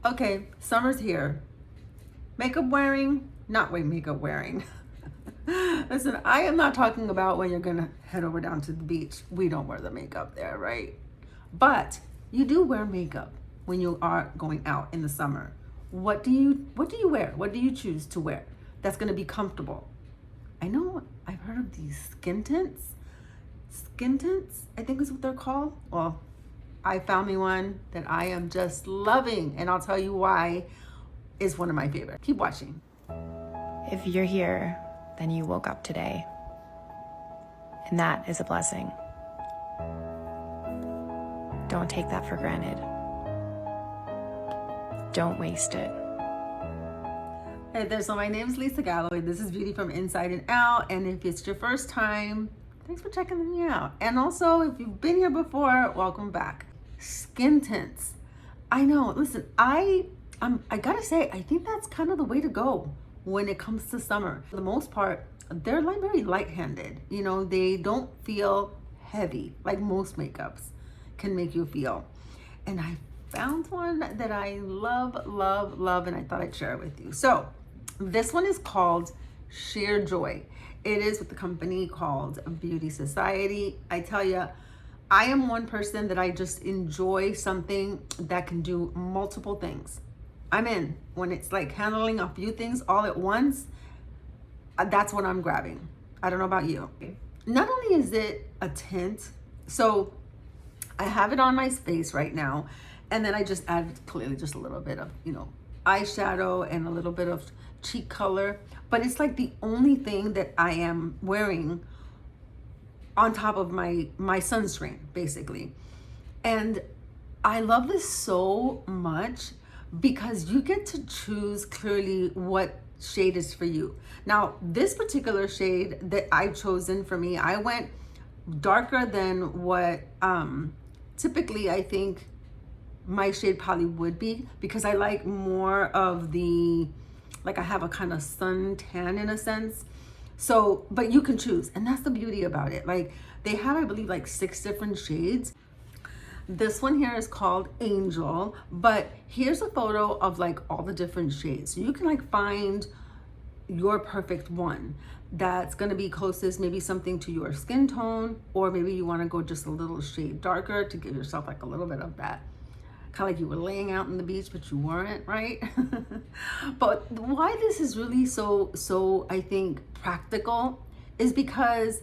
Okay, summer's here. Makeup wearing, not way makeup wearing. Listen, I am not talking about when you're gonna head over down to the beach. We don't wear the makeup there, right? But you do wear makeup when you are going out in the summer. What do you wear? What do you choose to wear that's gonna be comfortable? I know I've heard of these skin tints. Skin tints, I think is what they're called. Well, I found me one that I am just loving, and I'll tell you why is one of my favorite. Keep watching. If you're here, then you woke up today. And that is a blessing. Don't take that for granted. Don't waste it. Hey there, so my name is Lisa Galloway. This is Beauty from Inside and Out. And if it's your first time, thanks for checking me out. And also, if you've been here before, welcome back. Skin tints. I know, listen, I gotta say, I think that's kind of the way to go when it comes to summer. For the most part, they're like very light-handed. You know, they don't feel heavy like most makeups can make you feel. And I found one that I love, love, love, and I thought I'd share it with you. So this one is called Sheer Joy. It is with the company called Beauty Society. I tell you, I am one person that I just enjoy something that can do multiple things. I'm in. When it's like handling a few things all at once, that's what I'm grabbing. I don't know about you. Not only is it a tint, so I have it on my face right now, and then I just added clearly just a little bit of, eyeshadow and a little bit of cheek color, but it's like the only thing that I am wearing on top of my sunscreen, basically. And I love this so much because you get to choose clearly what shade is for you. Now, this particular shade that I've chosen for me, I went darker than what typically I think my shade probably would be, because I like more of the, like I have a kind of sun tan in a sense. So, but you can choose, and that's the beauty about it. Like they have, I believe, like 6 different shades. This one here is called Angel, but here's a photo of like all the different shades. So you can like find your perfect one that's gonna be closest, maybe something to your skin tone, or maybe you wanna go just a little shade darker to give yourself like a little bit of that, kind of like you were laying out on the beach, but you weren't, right? But why this is really so I think practical is because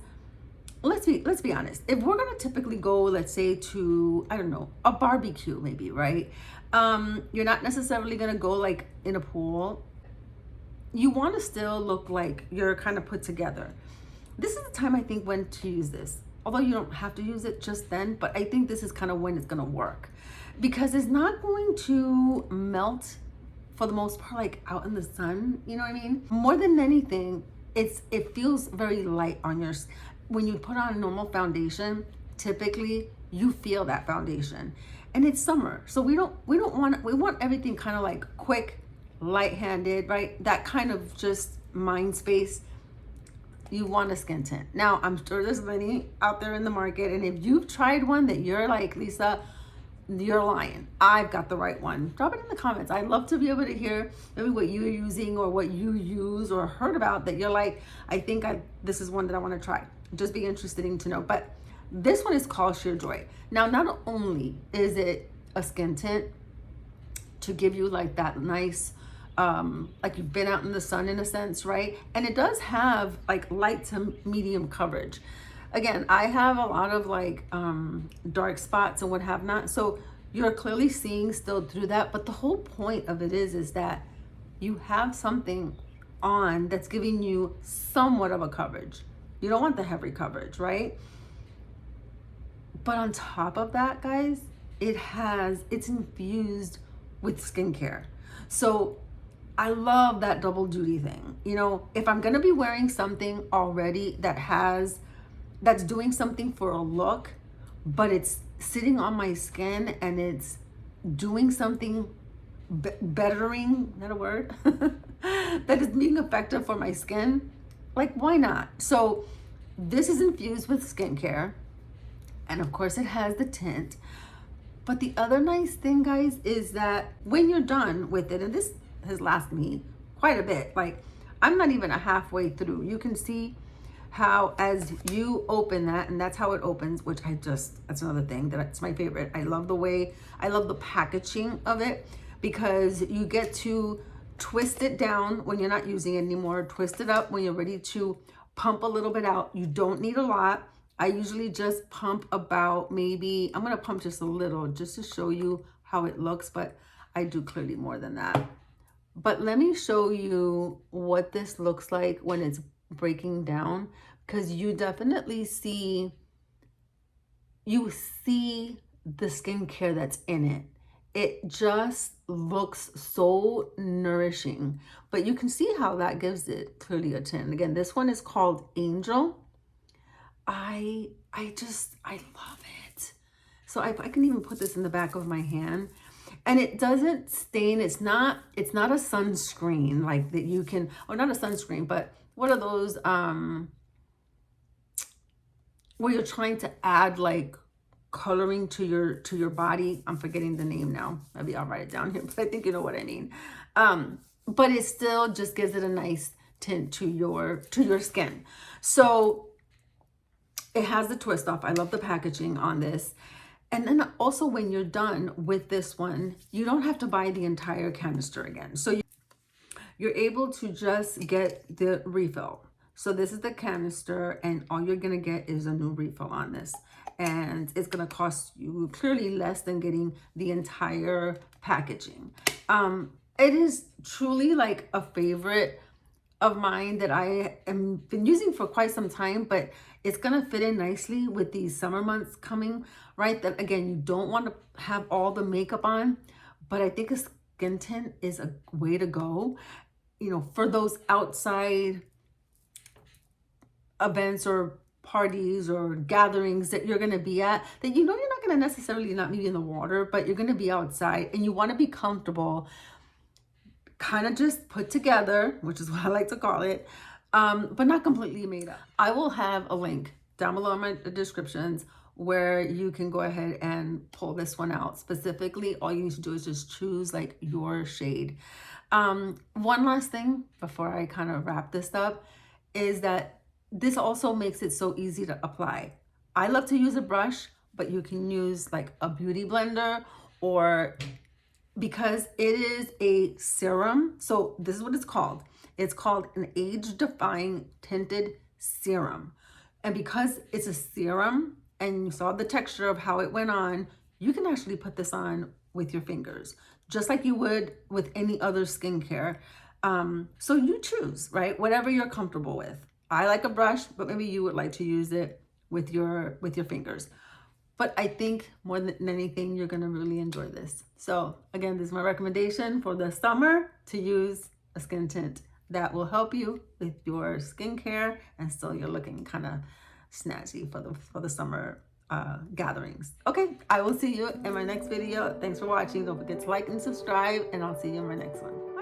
let's be honest. If we're gonna typically go, let's say to, I don't know, a barbecue maybe, right? You're not necessarily gonna go like in a pool. You want to still look like you're kind of put together. This is the time I think when to use this. Although you don't have to use it just then, but I think this is kind of when it's gonna work, because it's not going to melt for the most part, like out in the sun. You know what I mean? More than anything, it feels very light on your. When you put on a normal foundation, typically you feel that foundation, and it's summer, so we want everything kind of like quick, light-handed, right? That kind of just mind space. You want a skin tint. Now, I'm sure there's many out there in the market, and if you've tried one that you're like, Lisa, you're lying, I've got the right one, drop it in the comments. I'd love to be able to hear maybe what you're using or what you use or heard about that you're like, I think this is one that I want to try. Just be interesting to know. But this one is called Sheer Joy. Now, not only is it a skin tint to give you like that nice, like you've been out in the sun in a sense, right? And it does have like light to medium coverage. Again, I have a lot of like dark spots and what have not. So you're clearly seeing still through that. But the whole point of it is that you have something on that's giving you somewhat of a coverage. You don't want the heavy coverage, right? But on top of that, guys, it's infused with skincare. So I love that double duty thing. If I'm gonna be wearing something already that's doing something for a look, but it's sitting on my skin and it's doing something bettering, not a word, that is being effective for my skin, like why not? So this is infused with skincare, and of course it has the tint. But the other nice thing, guys, is that when you're done with it, and this has lasted me quite a bit, like I'm not even a halfway through. You can see how as you open that, and that's how it opens, which that's another thing that's my favorite. I love the packaging of it, because you get to twist it down when you're not using it anymore, twist it up when you're ready to pump a little bit out. You don't need a lot. I usually just pump about maybe, I'm gonna pump just a little just to show you how it looks, but I do clearly more than that. But let me show you what this looks like when it's breaking down, because you definitely see the skincare that's in it. It just looks so nourishing, but you can see how that gives it clearly a 10. Again, this one is called Angel. I love it. So I can even put this in the back of my hand, and it doesn't stain. It's not a sunscreen like that you can, or not a sunscreen, but what are those where you're trying to add like coloring to your body? I'm forgetting the name now. Maybe I'll write it down here, but I think you know what I mean. But it still just gives it a nice tint to your skin. So it has the twist off. I love the packaging on this. And then also when you're done with this one, you don't have to buy the entire canister again. So you're able to just get the refill. So this is the canister, and all you're gonna get is a new refill on this. And it's gonna cost you clearly less than getting the entire packaging. It is truly like a favorite of mine that I am been using for quite some time, but it's gonna fit in nicely with these summer months coming, right? That again, you don't want to have all the makeup on, but I think a skin tint is a way to go, you know, for those outside events or parties or gatherings that you're gonna be at, that you know you're not gonna necessarily not be in the water, but you're gonna be outside and you wanna be comfortable, kind of just put together, which is what I like to call it, but not completely made up. I will have a link down below in my descriptions where you can go ahead and pull this one out. Specifically, all you need to do is just choose like your shade. One last thing before I kind of wrap this up is that this also makes it so easy to apply. I love to use a brush, but you can use like a beauty blender, or because it is a serum. So this is what it's called. It's called an age-defying tinted serum. And because it's a serum and you saw the texture of how it went on, you can actually put this on with your fingers, just like you would with any other skincare. So you choose, right? Whatever you're comfortable with. I like a brush, but maybe you would like to use it with your fingers. But I think more than anything, you're gonna really enjoy this. So again, this is my recommendation for the summer, to use a skin tint that will help you with your skincare, and still you're looking kind of snazzy for the summer gatherings. Okay, I will see you in my next video. Thanks for watching. Don't forget to like and subscribe, and I'll see you in my next one.